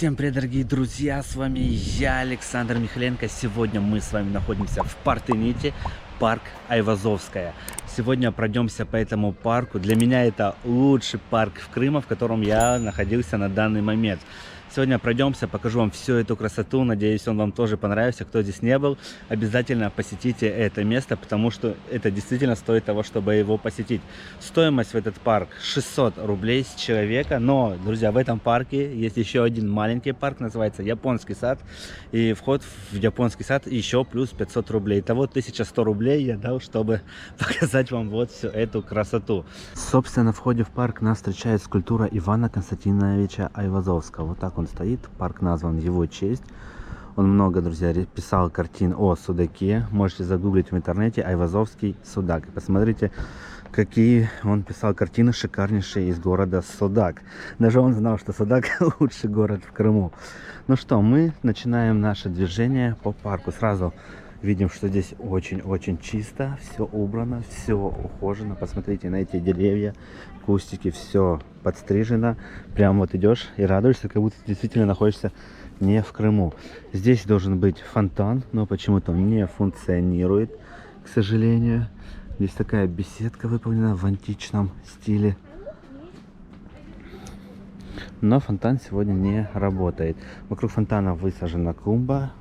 Всем привет, дорогие друзья, с вами я, Александр Михаленко. Сегодня мы с вами находимся в Партените, парк Айвазовская. Сегодня пройдемся по этому парку. Для меня это лучший парк в Крыме, в котором я находился на данный момент. Сегодня пройдемся, покажу вам всю эту красоту. Надеюсь, он вам тоже понравится. Кто здесь не был, обязательно посетите это место, потому что это действительно стоит того, чтобы его посетить. Стоимость в этот парк 600 рублей с человека. Но, друзья, в этом парке есть еще один маленький парк, называется Японский сад. И вход в Японский сад еще плюс 500 рублей. Итого 1100 рублей я дал, чтобы показать вам вот всю эту красоту. Собственно, на входе в парк нас встречает скульптура Ивана Константиновича Айвазовского. Вот так он стоит, парк назван в его честь. Он много, друзья, писал картин о судаке. Можете загуглить в интернете Айвазовский судак. Посмотрите, какие он писал картины шикарнейшие из города Судак. Даже он знал, что Судак лучший город в Крыму. Ну что, мы начинаем наше движение по парку. Сразу видим, что здесь очень-очень чисто, все убрано, все ухожено. Посмотрите на эти деревья, кустики, все подстрижено. Прям вот идешь и радуешься, как будто действительно находишься не в Крыму. Здесь должен быть фонтан, но почему-то он не функционирует, к сожалению. Здесь такая беседка выполнена в античном стиле. Но фонтан сегодня не работает. Вокруг фонтана высажена клумба.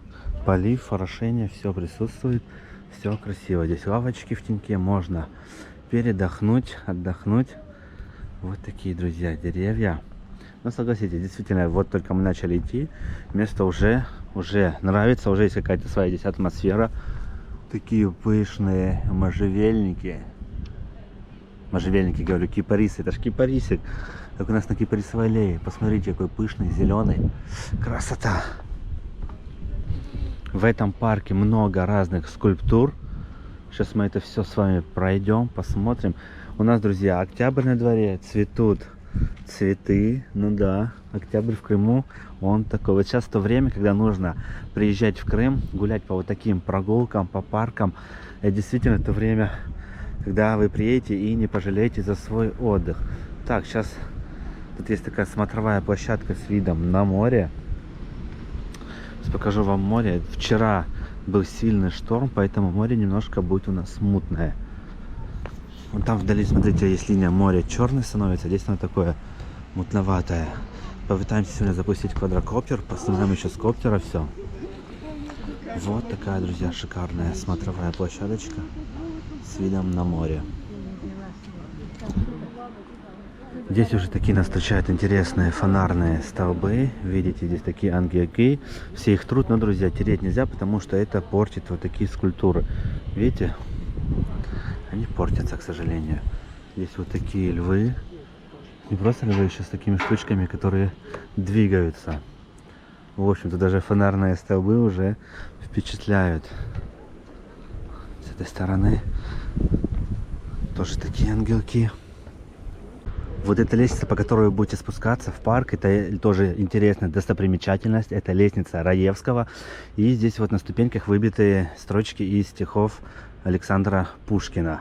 Полив, орошение, все присутствует, все красиво. Здесь лавочки в теньке, можно передохнуть, отдохнуть. Вот такие, друзья, деревья. Но согласитесь, действительно, вот только мы начали идти, место уже нравится, уже есть какая-то своя здесь атмосфера. Такие пышные можжевельники. Можжевельники, говорю, кипарисы, это ж кипарисик, как у нас на кипарисовой аллее. Посмотрите, какой пышный, зеленый. Красота! В этом парке много разных скульптур. Сейчас мы это все с вами пройдем, посмотрим. У нас, друзья, октябрь на дворе, цветут цветы. Ну да, октябрь в Крыму, он такой. Вот сейчас то время, когда нужно приезжать в Крым, гулять по вот таким прогулкам, по паркам. Это действительно то время, когда вы приедете и не пожалеете за свой отдых. Так, сейчас тут есть такая смотровая площадка с видом на море. Покажу вам море. Вчера был сильный шторм, поэтому море немножко будет у нас мутное. Вон там вдали, смотрите, есть линия моря, черный становится, здесь оно такое мутноватое. Попытаемся сегодня запустить квадрокоптер, посмотрим еще с коптера все. Вот такая, друзья, шикарная смотровая площадочка с видом на море. Здесь уже такие нас встречают интересные фонарные столбы. Видите, здесь такие ангелки. Все их труд, но, друзья, тереть нельзя, потому что это портит вот такие скульптуры. Видите? Они портятся, к сожалению. Здесь вот такие львы. Не просто львы, еще с такими штучками, которые двигаются. В общем-то, даже фонарные столбы уже впечатляют. С этой стороны тоже такие ангелки. Вот эта лестница, по которой вы будете спускаться в парк, это тоже интересная достопримечательность. Это лестница Раевского. И здесь вот на ступеньках выбиты строчки из стихов Александра Пушкина.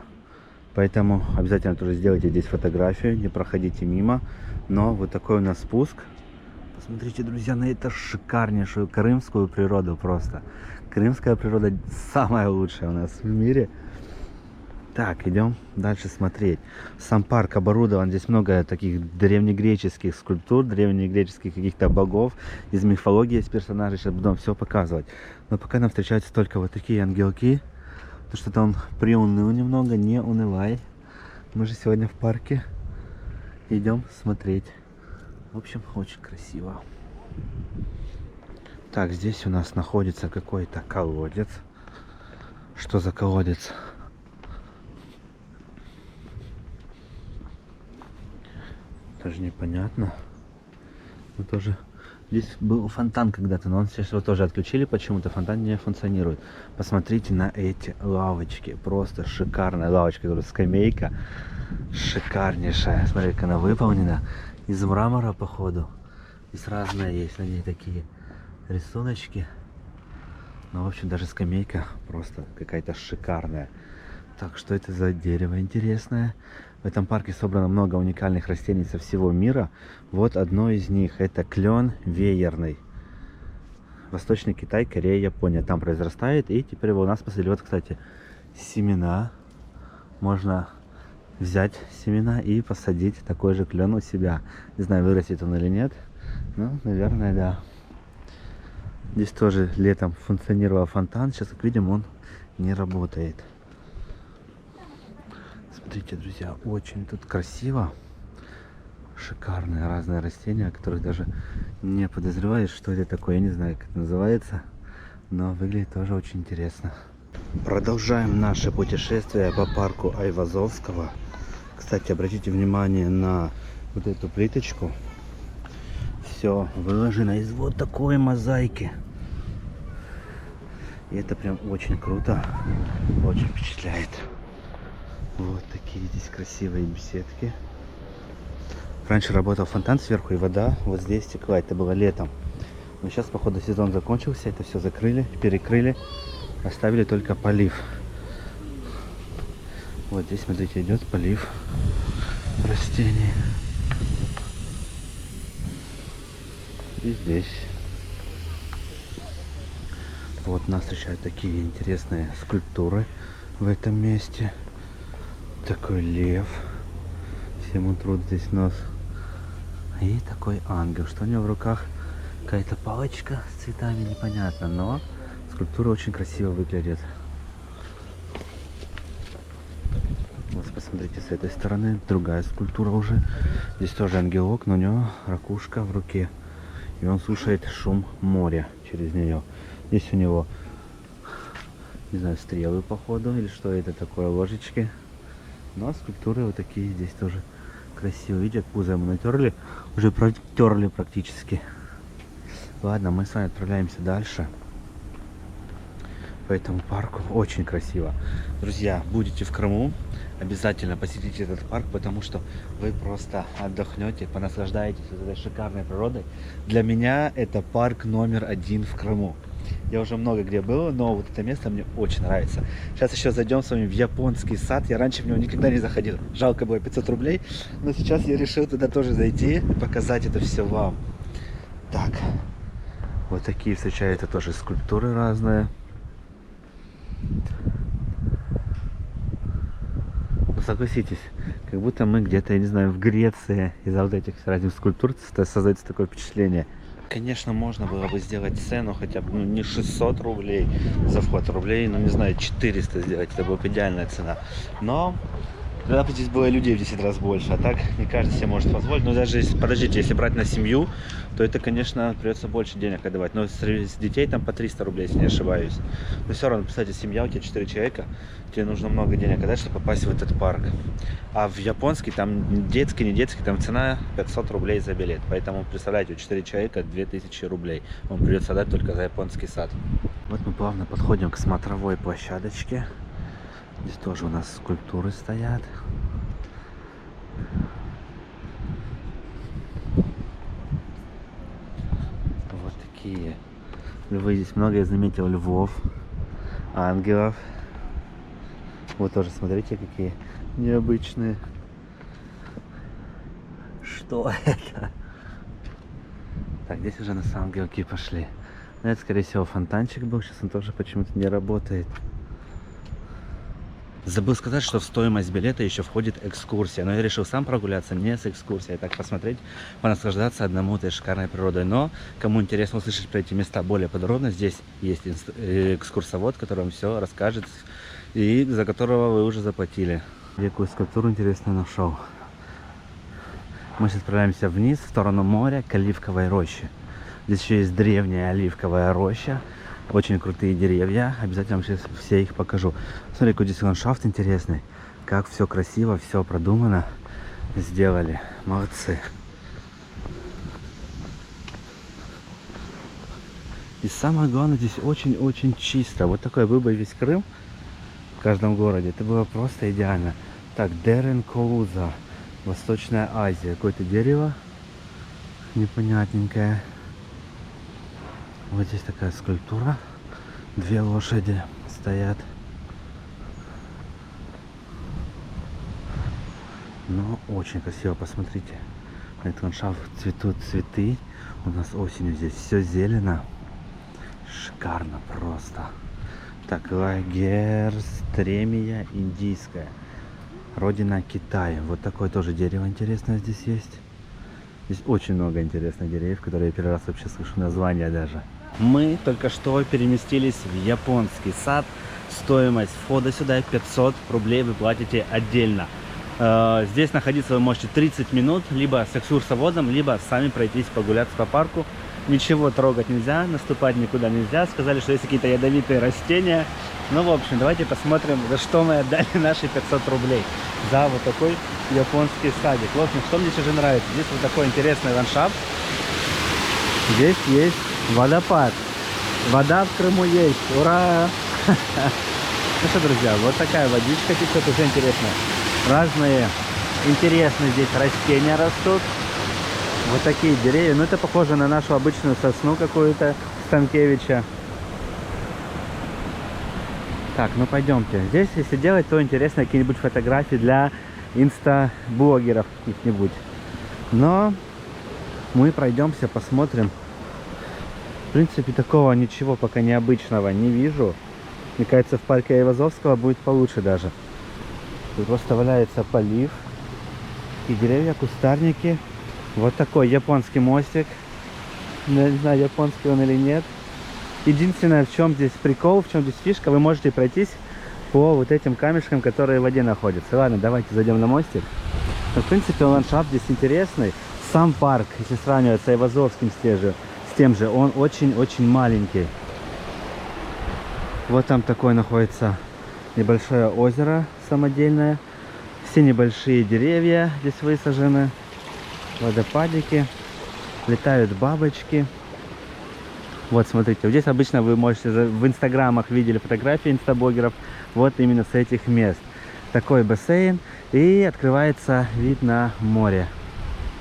Поэтому обязательно тоже сделайте здесь фотографию, не проходите мимо. Но вот такой у нас спуск. Посмотрите, друзья, на эту шикарнейшую крымскую природу просто. Крымская природа самая лучшая у нас в мире. Так, идем дальше смотреть. Сам парк оборудован, здесь много таких древнегреческих скульптур, древнегреческих каких-то богов, из мифологии, из персонажей. Сейчас буду вам все показывать. Но пока нам встречаются только вот такие ангелки. То что-то он приуныл немного, не унывай. Мы же сегодня в парке. Идем смотреть. В общем, очень красиво. Так, здесь у нас находится какой-то колодец. Что за колодец? Даже непонятно. Но тоже здесь был фонтан когда-то, но он сейчас его тоже отключили, почему-то фонтан не функционирует. Посмотрите на эти лавочки, просто шикарная лавочка, говорю, скамейка шикарнейшая. Смотрите, как она выполнена из мрамора, походу. Здесь разные есть на ней такие рисуночки. Ну, в общем, даже скамейка просто какая-то шикарная. Так, что это за дерево интересное? В этом парке собрано много уникальных растений со всего мира. Вот одно из них. Это клен веерный. Восточный Китай, Корея, Япония. Там произрастает. И теперь его у нас посадили. Вот, кстати, семена. Можно взять семена и посадить такой же клен у себя. Не знаю, вырастет он или нет. Ну, наверное, да. Здесь тоже летом функционировал фонтан. Сейчас, как видим, он не работает. Смотрите, друзья, очень тут красиво. Шикарные разные растения, о которых даже не подозреваешь, что это такое. Я не знаю, как это называется, но выглядит тоже очень интересно. Продолжаем наше путешествие по парку Айвазовского. Кстати, обратите внимание на вот эту плиточку. Все выложено из вот такой мозаики. И это прям очень круто, очень впечатляет. Вот такие здесь красивые беседки. Раньше работал фонтан сверху, и вода вот здесь текла. Это было летом. Но сейчас, походу, сезон закончился. Это все закрыли, перекрыли. Оставили только полив. Вот здесь, смотрите, идет полив растений. И здесь. Вот нас встречают такие интересные скульптуры в этом месте. Такой лев. Всем утрут здесь нос. И такой ангел. Что у него в руках? Какая-то палочка с цветами, непонятно. Но скульптура очень красиво выглядит. Вот посмотрите, с этой стороны другая скульптура уже. Здесь тоже ангелок, но у него ракушка в руке. И он слушает шум моря через нее. Здесь у него, не знаю, стрелы походу, или что это такое, ложечки. Но скульптуры вот такие здесь тоже красивые. Видите, пузо ему натерли, уже протерли практически. Ладно, мы с вами отправляемся дальше по этому парку. Очень красиво. Друзья, будете в Крыму, обязательно посетите этот парк, потому что вы просто отдохнете, понаслаждаетесь этой шикарной природой. Для меня это парк номер 1 в Крыму. Я уже много где был, но вот это место мне очень нравится. Сейчас еще зайдем с вами в японский сад. Я раньше в него никогда не заходил. Жалко было 500 рублей. Но сейчас я решил туда тоже зайти и показать это все вам. Так. Вот такие встречаются тоже скульптуры разные. Ну, согласитесь, как будто мы где-то, я не знаю, в Греции. Из-за вот этих разных скульптур создается такое впечатление. Конечно, можно было бы сделать цену хотя бы, ну, не 600 рублей за вход, рублей, ну, не знаю, 400 сделать. Это была бы идеальная цена. Но тогда бы здесь было людей в 10 раз больше. А так не каждый себе может позволить. Но даже если, подождите, если брать на семью, то это, конечно, придется больше денег отдавать. Но с детей там по 300 рублей, если не ошибаюсь. Но все равно, представьте, семья, у тебя 4 человека, тебе нужно много денег отдать, чтобы попасть в этот парк. А в японский, там детский, не детский, там цена 500 рублей за билет. Поэтому, представляете, у 4 человека 2000 рублей. Вам придется отдать только за японский сад. Вот мы плавно подходим к смотровой площадочке. Здесь тоже у нас скульптуры стоят. Вот такие. Львы здесь много, я заметил львов, ангелов. Вот тоже, смотрите, какие необычные. Что это? Так, здесь уже на самом деле пошли. Но это, скорее всего, фонтанчик был. Сейчас он тоже почему-то не работает. Забыл сказать, что в стоимость билета еще входит экскурсия. Но я решил сам прогуляться, не с экскурсией, а так посмотреть, понаслаждаться одному этой шикарной природой. Но кому интересно услышать про эти места более подробно, здесь есть экскурсовод, который вам все расскажет и за которого вы уже заплатили. Я какую скульптуру интересную нашел. Мы сейчас отправляемся вниз, в сторону моря, к оливковой роще. Здесь еще есть древняя оливковая роща. Очень крутые деревья. Обязательно вам сейчас все их покажу. Смотри, какой здесь ландшафт интересный. Как все красиво, все продумано сделали. Молодцы. И самое главное, здесь очень-очень чисто. Вот такой был бы весь Крым в каждом городе. Это было просто идеально. Так, Дерен Коуза. Восточная Азия. Какое-то дерево непонятненькое. Вот здесь такая скульптура. 2 лошади стоят. Но очень красиво, посмотрите. На этот ландшафт цветут цветы. У нас осенью здесь все зелено. Шикарно просто. Так, Лагерстремия индийская. Родина Китая. Вот такое тоже дерево интересное здесь есть. Здесь очень много интересных деревьев, которые я первый раз вообще слышу название даже. Мы только что переместились в японский сад. Стоимость входа сюда 500 рублей вы платите отдельно. Здесь находиться вы можете 30 минут, либо с экскурсоводом, либо сами пройтись погуляться по парку. Ничего трогать нельзя, наступать никуда нельзя. Сказали, что есть какие-то ядовитые растения. Ну, в общем, давайте посмотрим, за что мы отдали наши 500 рублей. За вот такой японский садик. В общем, что мне еще же нравится. Здесь вот такой интересный ландшафт. Здесь есть водопад. Вода в Крыму есть. Ура! Ну что, друзья, вот такая водичка течет, уже интересно. Разные интересные здесь растения растут. Вот такие деревья. Ну, это похоже на нашу обычную сосну какую-то Станкевича. Так, ну пойдемте. Здесь, если делать, то интересно какие-нибудь фотографии для инста-блогеров каких-нибудь. Но мы пройдемся, посмотрим. В принципе, такого ничего пока необычного не вижу. Мне кажется, в парке Айвазовского будет получше даже. Тут просто валяется полив. И деревья, кустарники. Вот такой японский мостик. Не знаю, японский он или нет. Единственное, в чем здесь прикол, в чем здесь фишка, вы можете пройтись по вот этим камешкам, которые в воде находятся. Ладно, давайте зайдем на мостик. Но, в принципе, ландшафт здесь интересный. Сам парк, если сравнивать с Айвазовским с тем же, он очень-очень маленький. Вот там такое находится небольшое озеро самодельное. Все небольшие деревья здесь высажены. Водопадики. Летают бабочки. Вот, смотрите, вот здесь обычно вы можете в инстаграмах видели фотографии инстаблогеров. Вот именно с этих мест. Такой бассейн. И открывается вид на море.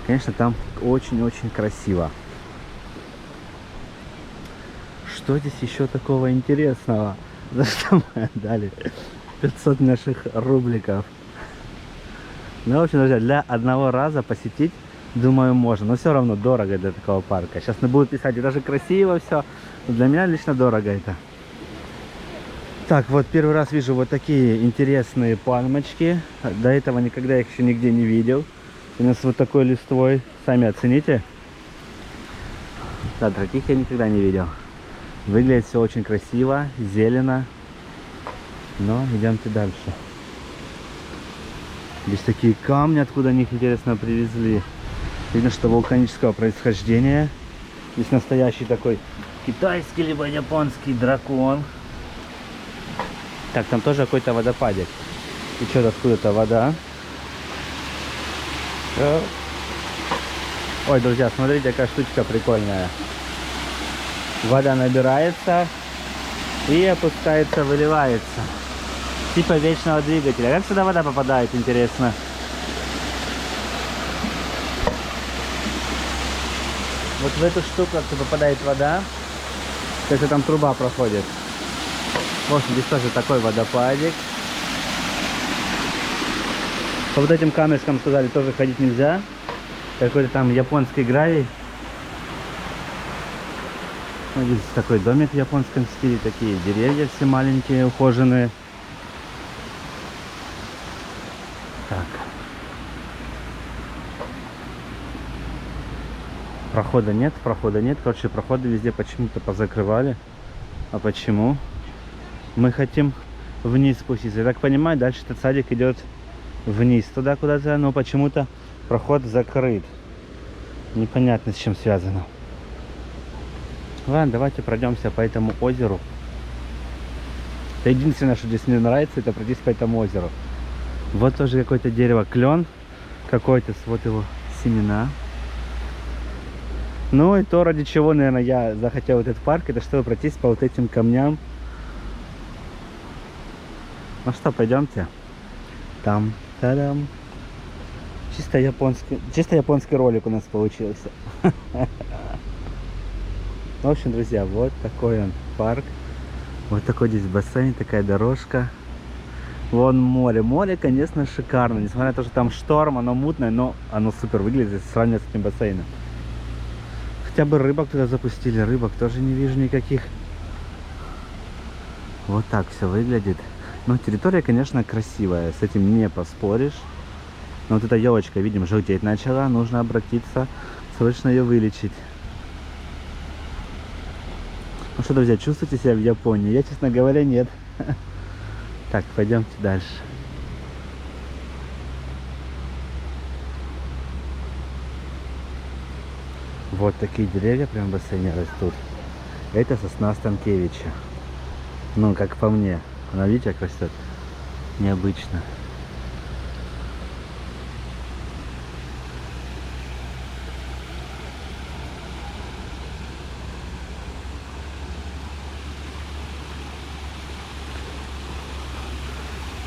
Конечно, там очень-очень красиво. Что здесь еще такого интересного? За что мы отдали 500 наших рубликов? Ну, в общем, друзья, для одного раза посетить, думаю, можно. Но все равно дорого для такого парка. Сейчас не будут писать, даже красиво все. Но для меня лично дорого это. Так, вот первый раз вижу вот такие интересные пальмочки. До этого никогда их еще нигде не видел. У нас вот такой листвой. Сами оцените. Да, таких я никогда не видел. Выглядит все очень красиво, зелено. Но идемте дальше. Здесь такие камни, откуда они их, интересно, привезли. Видно, что вулканического происхождения. Здесь настоящий такой китайский либо японский дракон. Так, там тоже какой-то водопадик. Течет откуда-то вода. Ой, друзья, смотрите, какая штучка прикольная. Вода набирается и опускается, выливается. Типа вечного двигателя. Как сюда вода попадает, интересно? Вот в эту штуку попадает вода. Это там труба проходит. В общем, здесь тоже такой водопадик. По вот этим камешкам сказали, тоже ходить нельзя. Какой-то там японский гравий. Вот здесь такой домик в японском стиле. Такие деревья все маленькие, ухоженные. Так. Прохода нет. Короче, проходы везде почему-то позакрывали. А почему? Мы хотим вниз спуститься. Я так понимаю, дальше этот садик идет вниз туда куда-то, но почему-то проход закрыт. Непонятно, с чем связано. Ладно, давайте пройдемся по этому озеру. Это единственное, что здесь мне нравится, это пройтись по этому озеру. Вот тоже какое-то дерево, клен какой-то, вот его семена. Ну и то, ради чего, наверное, я захотел этот парк, это чтобы пройтись по вот этим камням. Ну что, пойдемте. Там, та-дам. Чисто японский ролик у нас получился. В общем, друзья, вот такой он парк. Вот такой здесь бассейн, такая дорожка. Вон море. Море, конечно, шикарно. Несмотря на то, что там шторм, оно мутное, но оно супер выглядит, если сравнивать с этим бассейном. Хотя бы рыбок туда запустили. Рыбок тоже не вижу никаких. Вот так все выглядит. Но территория, конечно, красивая. С этим не поспоришь. Но вот эта елочка, видим, желтеть начала. Нужно обратиться, срочно ее вылечить. Ну что, друзья, чувствуете себя в Японии? Я, честно говоря, нет. Так, пойдемте дальше. Вот такие деревья прям в бассейне растут. Это сосна Станкевича. Ну, как по мне. Она, видите, как растет? Необычно.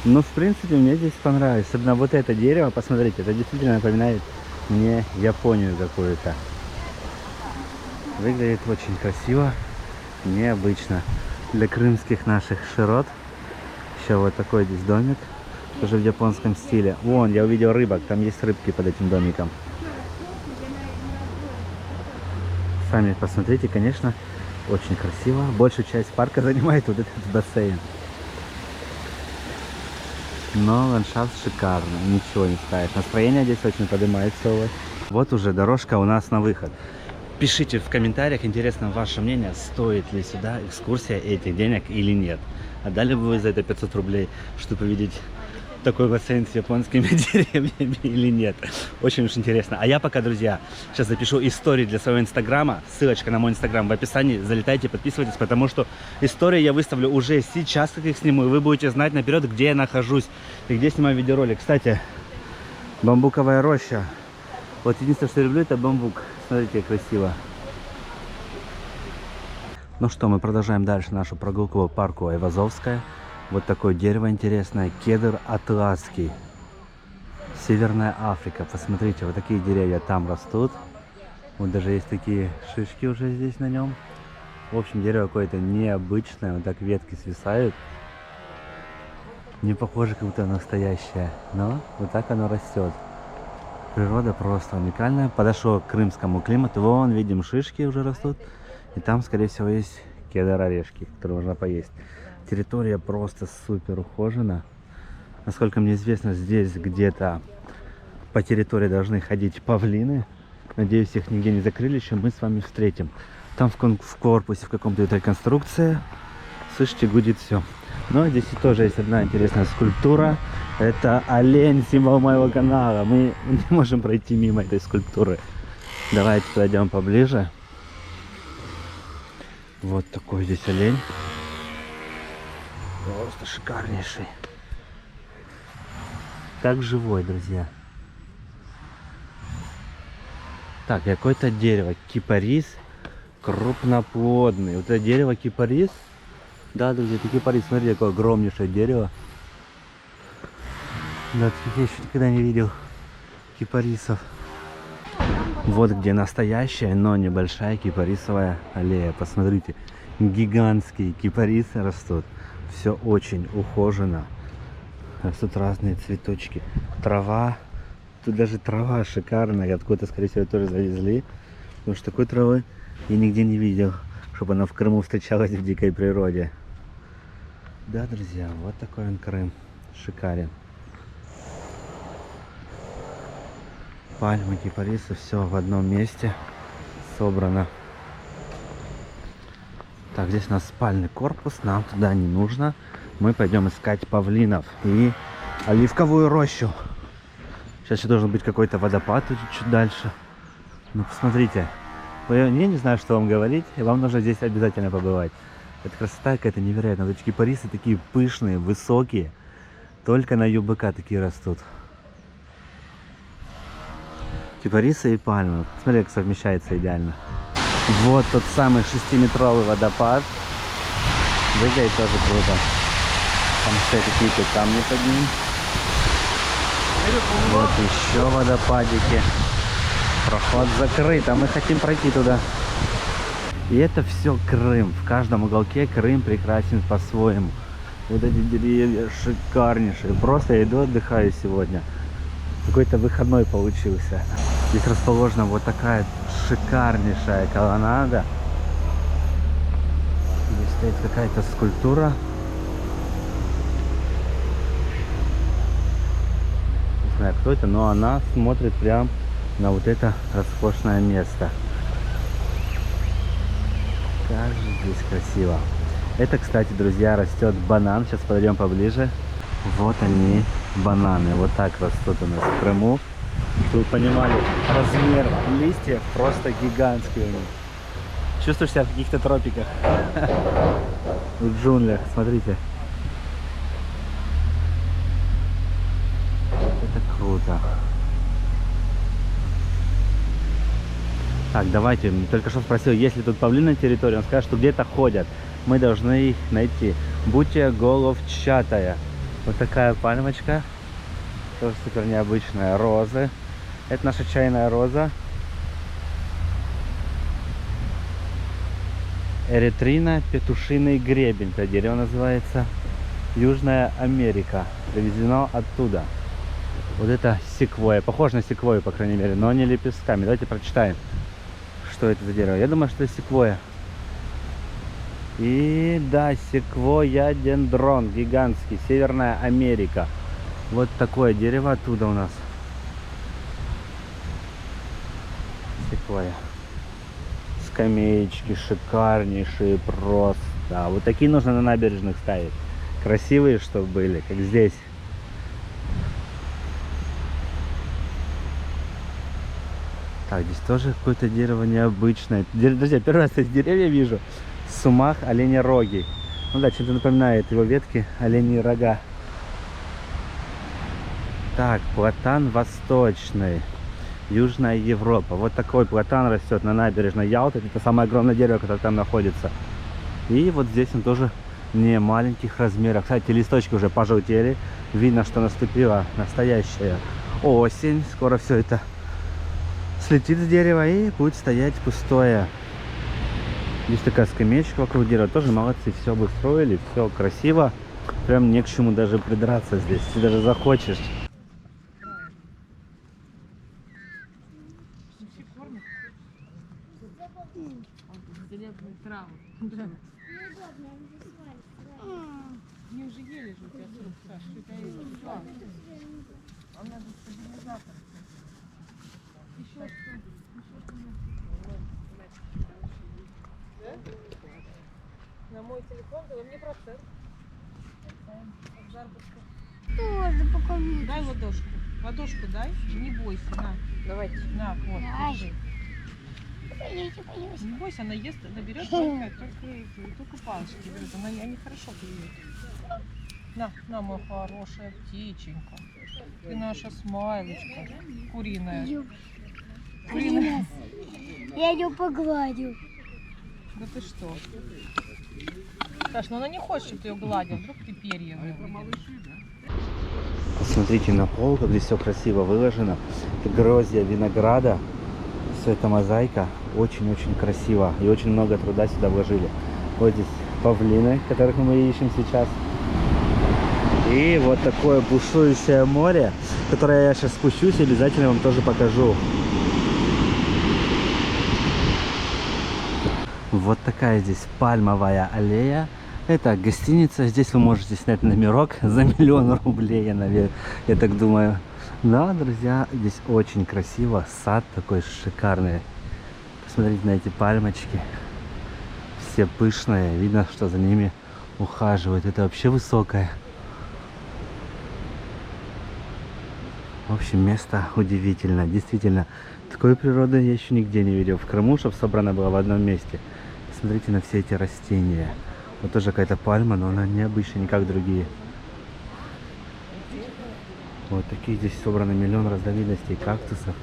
Ну, в принципе, мне здесь понравилось. Особенно вот это дерево, посмотрите, это действительно напоминает мне Японию какую-то. Выглядит очень красиво, необычно. Для крымских наших широт. Еще вот такой здесь домик, тоже в японском стиле. Вон, я увидел рыбок, там есть рыбки под этим домиком. Сами посмотрите, конечно, очень красиво. Большую часть парка занимает вот этот бассейн. Но ландшафт шикарный, ничего не скажешь. Настроение здесь очень поднимается у вас. Вот уже дорожка у нас на выход. Пишите в комментариях, интересно ваше мнение, стоит ли сюда экскурсия этих денег или нет. Отдали бы вы за это 500 рублей, чтобы увидеть такой бассейн с японскими деревьями или нет. Очень уж интересно. А я пока, друзья, сейчас запишу истории для своего инстаграма. Ссылочка на мой инстаграм в описании. Залетайте, подписывайтесь, потому что истории я выставлю уже сейчас, как их сниму. И вы будете знать наперед, где я нахожусь и где снимаю видеоролик. Кстати, бамбуковая роща. Вот единственное, что я люблю, это бамбук. Смотрите, как красиво. Ну что, мы продолжаем дальше нашу прогулку по парку Айвазовская. Вот такое дерево интересное. Кедр атласский. Северная Африка. Посмотрите, вот такие деревья там растут. Вот даже есть такие шишки уже здесь на нем. В общем, дерево какое-то необычное. Вот так ветки свисают. Не похоже, как будто настоящее. Но вот так оно растет. Природа просто уникальная. Подошел к крымскому климату. Вон, видим, шишки уже растут. И там, скорее всего, есть кедр-орешки, которые можно поесть. Территория просто супер ухожена. Насколько мне известно, здесь где-то по территории должны ходить павлины. Надеюсь, их нигде не закрыли, еще мы с вами встретим. Там в корпусе, в каком-то этой конструкции, слышите, гудит все. Но здесь тоже есть одна интересная скульптура. Это олень, символ моего канала. Мы не можем пройти мимо этой скульптуры. Давайте подойдем поближе. Вот такой здесь олень. Просто шикарнейший. Как живой, друзья. Так, какое-то дерево. Кипарис крупноплодный. Вот это дерево кипарис. Да, друзья, это кипарис. Смотрите, какое огромнейшее дерево. Да, таких я еще никогда не видел кипарисов. Вот где настоящая, но небольшая кипарисовая аллея. Посмотрите, гигантские кипарисы растут. Все очень ухожено. Растут разные цветочки. Трава. Тут даже трава шикарная. Откуда-то, скорее всего, тоже завезли. Потому что такой травы я нигде не видел, чтобы она в Крыму встречалась в дикой природе. Да, друзья, вот такой он Крым. Шикарен. Пальмы, кипарисы, все в одном месте собрано. Так, здесь у нас спальный корпус, нам туда не нужно. Мы пойдем искать павлинов и оливковую рощу. Сейчас еще должен быть какой-то водопад чуть дальше. Ну, посмотрите. Я не знаю, что вам говорить. Вам нужно здесь обязательно побывать. Это красота какая-то невероятная. Вот эти кипарисы такие пышные, высокие. Только на ЮБК такие растут. Кипарисы и пальмы. Смотри, как совмещается идеально. Вот тот самый 6-метровый водопад. Выглядит тоже круто. Там все какие-то камни под ним. Вот еще водопадики. Проход закрыт, а мы хотим пройти туда. И это все Крым. В каждом уголке Крым прекрасен по-своему. Вот эти деревья шикарнейшие. Просто я иду отдыхаю сегодня. Какой-то выходной получился. Здесь расположена вот такая шикарнейшая колоннада. Здесь стоит какая-то скульптура. Не знаю, кто это, но она смотрит прям на вот это роскошное место. Как же здесь красиво. Это, кстати, друзья, растет банан. Сейчас подойдем поближе. Вот они, бананы. Вот так растут у нас в Крыму. Чтобы вы понимали, размер листьев просто гигантский у них. Чувствуешь себя в каких-то тропиках. В джунглях, смотрите. Это круто. Так, давайте, только что спросил, есть ли тут павлины на территории. Он сказал, что где-то ходят. Мы должны их найти. Бутия головчатая. Вот такая пальмочка. Тоже супер необычная. Розы. Это наша чайная роза. Эритрина, петушиный гребень. Это дерево называется. Южная Америка. Привезено оттуда. Вот это секвойя. Похоже на секвойю, по крайней мере, но не лепестками. Давайте прочитаем, что это за дерево. Я думаю, что это секвойя. И да, секвойя дендрон гигантский, Северная Америка. Вот такое дерево оттуда у нас. Секвойя. Скамеечки шикарнейшие просто. Вот такие нужно на набережных ставить. Красивые, чтобы были, как здесь. Так, здесь тоже какое-то дерево необычное. Друзья, первый раз эти деревья вижу. Сумах оленероги. Ну да, чем-то напоминает его ветки оленьи рога. Так, платан восточный. Южная Европа. Вот такой платан растет на набережной Ялты. Это самое огромное дерево, которое там находится. И вот здесь он тоже не маленьких размеров. Кстати, листочки уже пожелтели. Видно, что наступила настоящая осень. Скоро все это слетит с дерева и будет стоять пустое. Здесь такая скамеечка вокруг дерева. Тоже молодцы. Все обустроили. Все красиво. Прям не к чему даже придраться здесь. Если даже захочешь. Они уже ели же у тебя суп, Саш, у тебя есть суп. А надо стабилизатор. Еще что? На мой телефон, давай мне процент. Тоже покажи. Дай ладошку. Ладошку дай, не бойся, на. Давайте. На, вот, держи. Боюсь. Не бойся, она ест, она берет только палочки берет. Они хорошо клюют. На, моя хорошая птиченька. Ты наша смайлочка. Куриная. Куриная. Я ее погладю. Да ты что? Саш, ну она не хочет, чтобы ты ее гладил. Вдруг ты перья выведешь. Посмотрите на пол, как здесь все красиво выложено. Это гроздья винограда. Все это мозаика. Очень-очень красиво. И очень много труда сюда вложили. Вот здесь павлины, которых мы ищем сейчас. И вот такое бушующее море, которое я сейчас спущусь и обязательно вам тоже покажу. Вот такая здесь пальмовая аллея. Это гостиница. Здесь вы можете снять номерок за 1 000 000 рублей, я так думаю. Да, друзья, здесь очень красиво. Сад такой шикарный. Посмотрите на эти пальмочки. Все пышные. Видно, что за ними ухаживают. Это вообще высокое. В общем, место удивительно. Действительно, такой природы я еще нигде не видел. В Крыму, чтобы собрано было в одном месте. Смотрите на все эти растения. Вот тоже какая-то пальма, но она необычная, не как другие. Вот такие здесь собраны 1 000 000 разновидностей кактусов.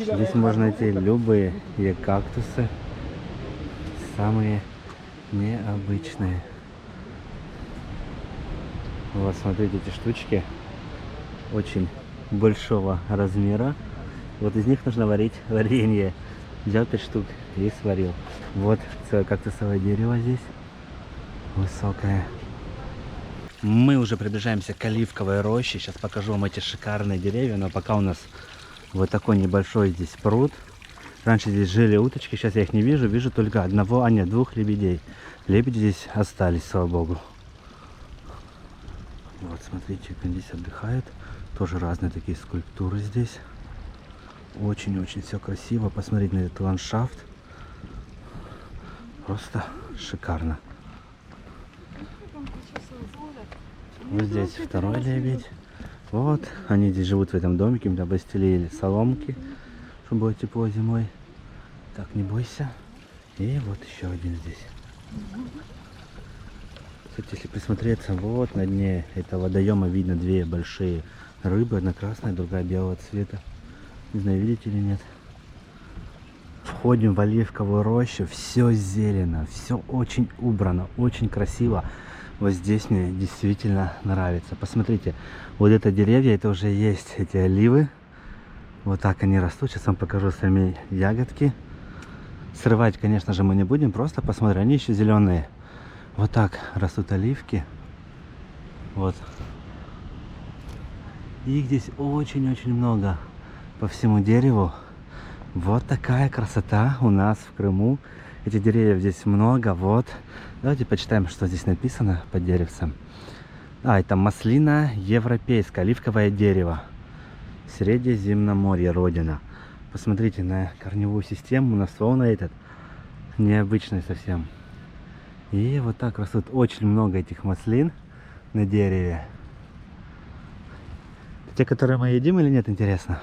Здесь можно найти любые кактусы. Самые необычные. Вот, смотрите, эти штучки очень большого размера. Вот из них нужно варить варенье. Взял 5 штук и сварил. Вот целое кактусовое дерево здесь. высокая. Мы уже приближаемся к оливковой роще. Сейчас покажу вам эти шикарные деревья. Но пока у нас вот такой небольшой здесь пруд. Раньше здесь жили уточки, сейчас я их не вижу. Вижу только двух лебедей. Лебеди здесь остались, слава богу. Вот, смотрите, как они здесь отдыхают. Тоже разные такие скульптуры здесь. Очень-очень все красиво. Посмотрите на этот ландшафт. Просто шикарно. Вот здесь второй лебедь. Вот, они здесь живут в этом домике. Им там постелили соломки, чтобы было тепло зимой. Так, не бойся. И вот еще один здесь. Кстати, если присмотреться, вот на дне этого водоема видно две большие рыбы. Одна красная, другая белого цвета. Не знаю, видите или нет. Входим в оливковую рощу. Все зелено, все очень убрано, очень красиво. Вот здесь мне действительно нравится. Посмотрите, вот это деревья, это уже есть эти оливы. Вот так они растут. Сейчас вам покажу сами ягодки. Срывать, конечно же, мы не будем. Просто посмотрим, они еще зеленые. Вот так растут оливки. Вот. Их здесь очень-очень много по всему дереву. Вот такая красота у нас в Крыму. Этих деревьев здесь много. Вот. Давайте почитаем, что здесь написано под деревцем. Это маслина европейская, оливковое дерево. Средиземноморье, родина. Посмотрите на корневую систему, на ствол на этот. Необычный совсем. И вот так растут очень много этих маслин на дереве. Те, которые мы едим или нет, интересно?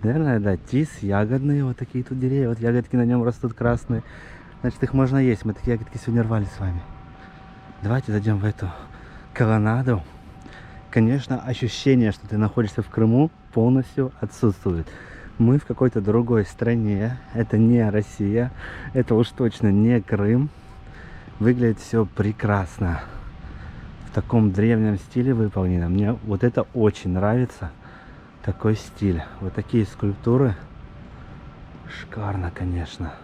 Наверное, да, тис, ягодные, вот такие тут деревья. Вот ягодки на нем растут красные. Значит, их можно есть. Мы такие ягодки сегодня рвали с вами. Давайте зайдем в эту колоннаду. Конечно, ощущение, что ты находишься в Крыму, полностью отсутствует. Мы в какой-то другой стране. Это не Россия. Это уж точно не Крым. Выглядит все прекрасно. В таком древнем стиле выполнено. Мне вот это очень нравится. Такой стиль. Вот такие скульптуры. Шикарно, конечно.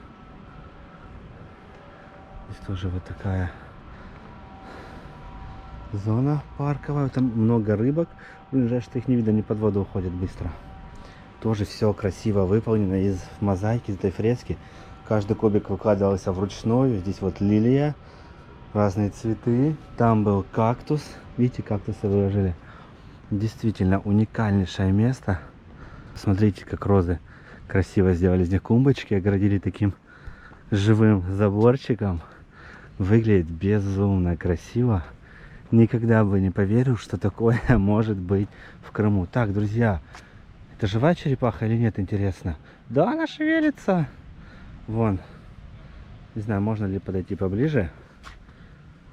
Здесь тоже вот такая зона парковая. Там много рыбок. Блин, жаль, что их не видно, они под воду уходят быстро. Тоже все красиво выполнено из мозаики, из этой фрески. Каждый кубик выкладывался вручную. Здесь вот лилия, разные цветы. Там был кактус. Видите, кактусы выложили. Действительно уникальнейшее место. Смотрите, как розы красиво сделали. Из них клумбочки оградили таким живым заборчиком. Выглядит безумно красиво. Никогда бы не поверил, что такое может быть в Крыму. Так, друзья, это живая черепаха или нет, интересно? Да, она шевелится. Вон. Не знаю, можно ли подойти поближе.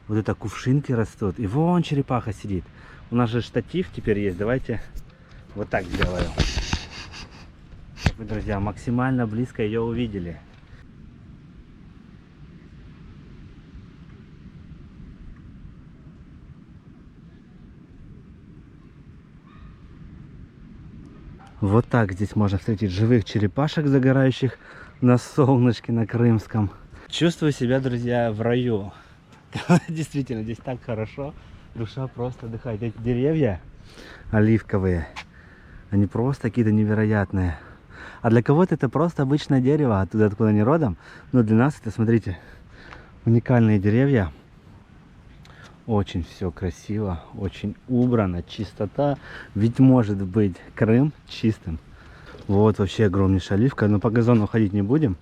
Вот это кувшинки растут. И вон черепаха сидит. У нас же штатив теперь есть. Давайте вот так сделаю. Чтобы вы, друзья, максимально близко ее увидели. Вот так здесь можно встретить живых черепашек, загорающих на солнышке, на Крымском. Чувствую себя, друзья, в раю. Действительно, здесь так хорошо. Душа просто отдыхает. Эти деревья оливковые, они просто какие-то невероятные. А для кого-то это просто обычное дерево, оттуда, откуда они родом. Но для нас это, смотрите, уникальные деревья. Очень все красиво, очень убрано, чистота. Ведь может быть Крым чистым. Вот вообще огромнейшая оливка. Но по газону ходить не будем.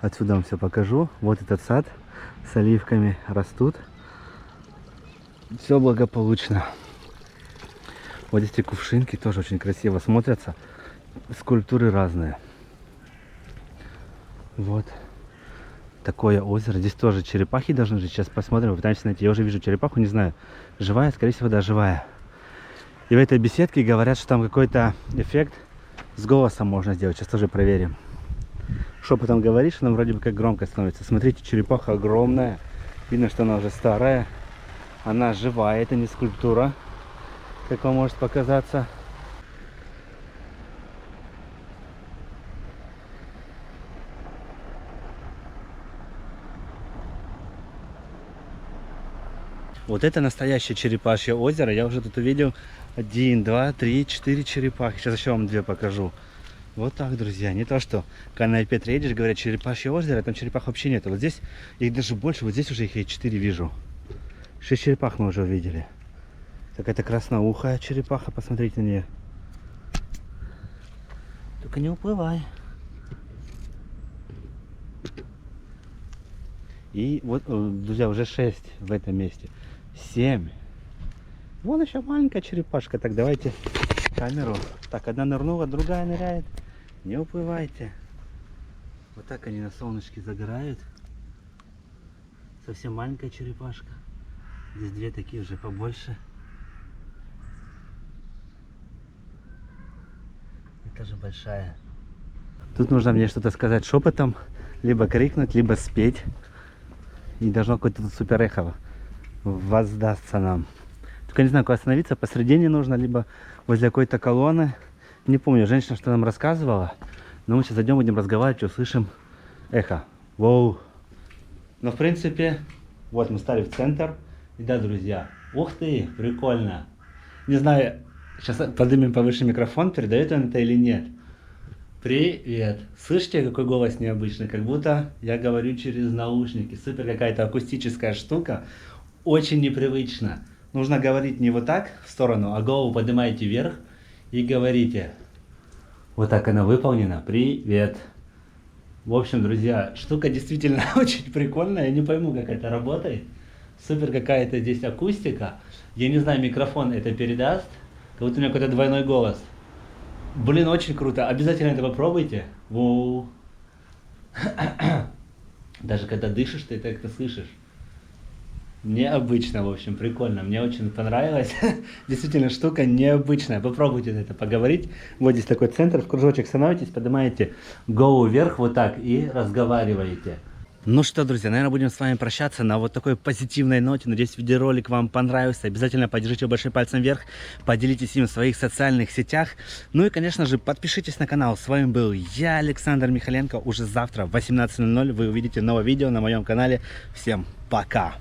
Отсюда вам все покажу. Вот этот сад с оливками растут. Все благополучно. Вот эти кувшинки тоже очень красиво смотрятся. Скульптуры разные. Вот такое озеро. Здесь тоже черепахи должны жить. Сейчас посмотрим, пытаемся найти. Я уже вижу черепаху, не знаю, живая, скорее всего, да, живая. И в этой беседке говорят, что там какой-то эффект с голосом можно сделать. Сейчас тоже проверим. Шепотом говоришь, она вроде бы как громко становится. Смотрите, черепаха огромная. Видно, что она уже старая. Она живая, это не скульптура, как вам может показаться. Вот это настоящее черепашье озеро. Я уже тут увидел 1, 2, 3, 4 черепахи. Сейчас еще вам 2 покажу. Вот так, друзья. Не то, что когда на Петре едешь, говорят, черепашье озеро, там черепах вообще нет. Вот здесь их даже больше. Вот здесь уже их 4 вижу. 6 черепах мы уже увидели. Так это красноухая черепаха. Посмотрите на нее. Только не уплывай. И вот, друзья, уже 6 в этом месте. 7. Вон еще маленькая черепашка. Так, давайте камеру. Так, одна нырнула, другая ныряет. Не уплывайте. Вот так они на солнышке загорают. Совсем маленькая черепашка. Здесь 2 такие уже побольше. Это же большая. Тут нужно мне что-то сказать шепотом. Либо крикнуть, либо спеть. И должно какое-то тут супер эхо воздастся нам. Только не знаю, куда остановиться. Посредине нужно, либо возле какой-то колонны. Не помню, женщина что нам рассказывала. Но мы сейчас зайдем, будем разговаривать, услышим эхо. Воу. Но в принципе, вот мы стали в центр. И да, друзья, ух ты, прикольно. Не знаю, сейчас поднимем повыше микрофон, передает он это или нет. Привет. Слышите, какой голос необычный? Как будто я говорю через наушники. Супер какая-то акустическая штука. Очень непривычно. Нужно говорить не вот так в сторону, а голову поднимаете вверх и говорите. Вот так она выполнена. Привет. В общем, друзья, штука действительно очень прикольная. Я не пойму, как это работает. Супер какая-то здесь акустика. Я не знаю, микрофон это передаст. Как будто у меня какой-то двойной голос. Блин, очень круто. Обязательно это попробуйте. Воу. Даже когда дышишь, ты это слышишь. Необычно, в общем, прикольно. Мне очень понравилось. Действительно, штука необычная. Попробуйте это поговорить. Вот здесь такой центр. В кружочек становитесь, поднимаете голову вверх вот так и разговариваете. Ну что, друзья, наверное, будем с вами прощаться на вот такой позитивной ноте. Надеюсь, видеоролик вам понравился. Обязательно поддержите его большим пальцем вверх. Поделитесь им в своих социальных сетях. Ну и, конечно же, подпишитесь на канал. С вами был я, Александр Михаленко. Уже завтра в 18:00 вы увидите новое видео на моем канале. Всем пока!